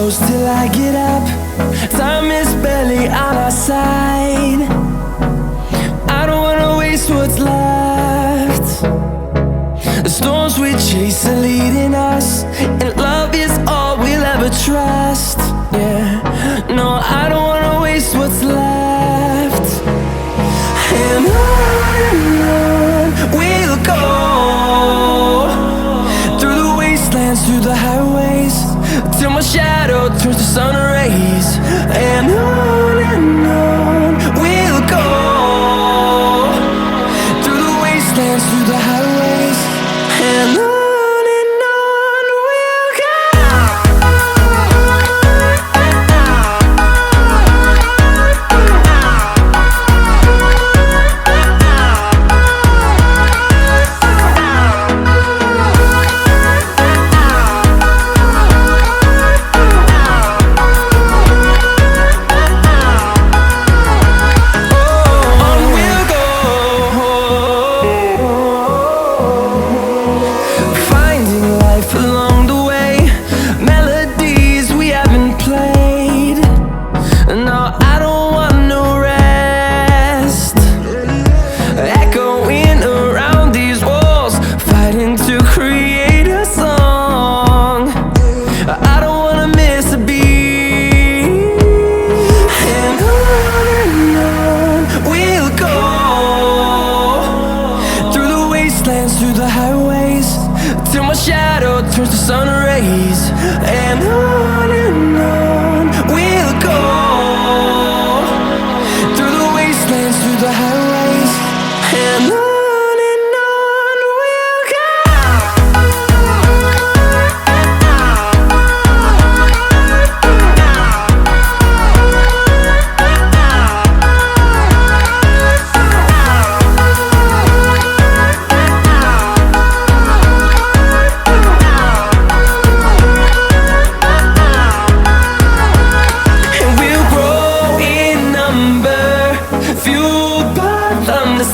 close till I get up. Time is barely on our side. I don't wanna waste what's left. The storms we chase are leading us, and love is all we'll ever trust. Yeah, no, I don't wanna waste what's left. And on we'll go, through the wastelands, through the highways, till my shadow turns to sun rays. And on we'll go, through the wastelands, through the highways, and on. Through the highways, till my shadow turns to sun rays. And on we'll go, through the wastelands, through the highways, and on.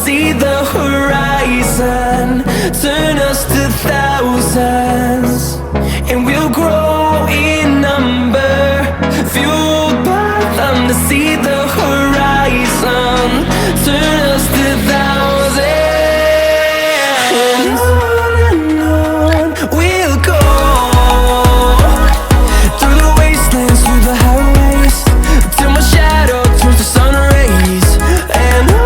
See the horizon turn us to thousands, and we'll grow in number, fueled by them. To see the horizon turn us to thousands, and on we'll go, through the wastelands, through the highways, till my shadow turns to sun rays. And on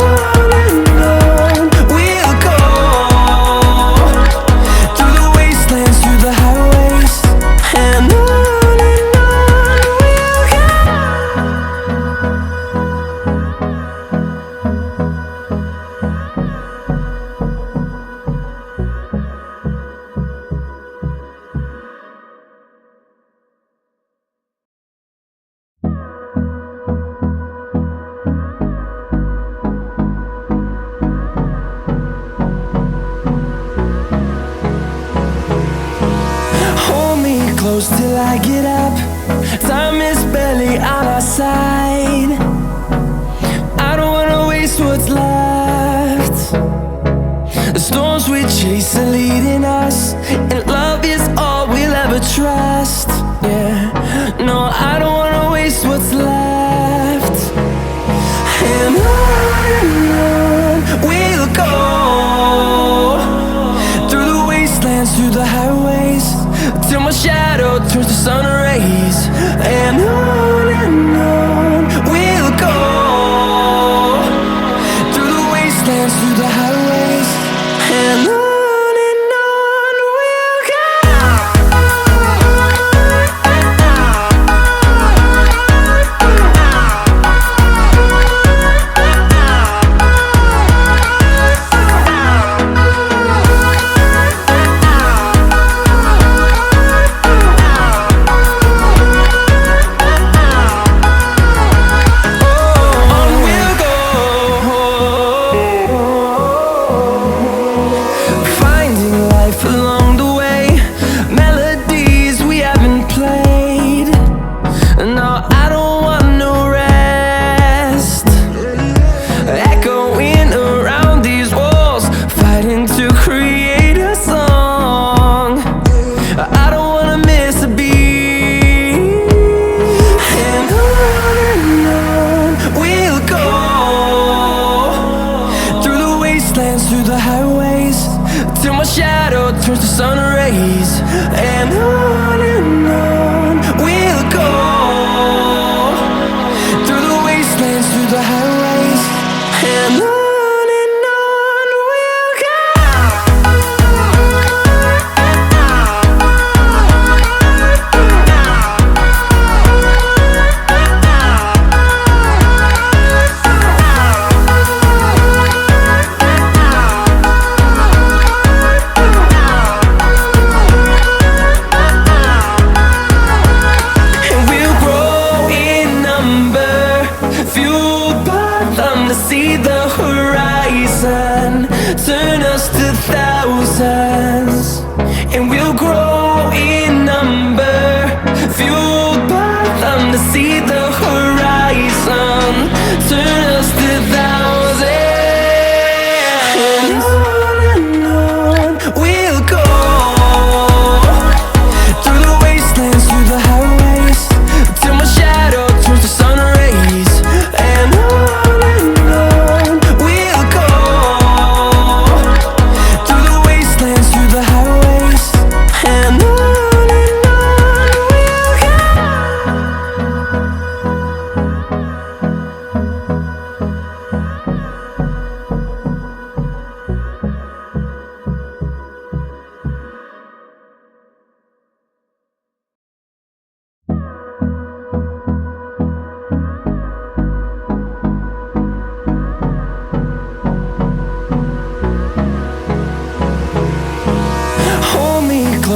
close till I get up. Time is barely on our side. I don't wanna waste what's left. The storms we chase are leading us, and love is all we'll ever trust. Yeah, no, I don't wanna waste what's left. And on we'll go, through the wastelands, through the highways, till my shadow turns to sun rays. And on we'll go, through the wastelands, through the highways, and on. We'll go.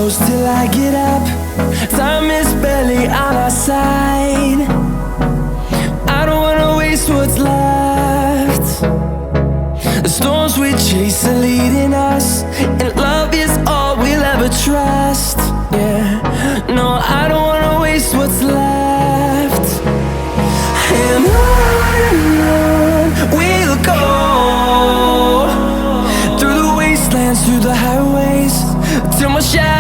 close till I get up. Time is barely on our side. I don't wanna waste what's left. The storms we chase are leading us, and love is all we'll ever trust. Yeah, no, I don't wanna waste what's left. And on we'll go, through the wastelands, through the highways, till my shadow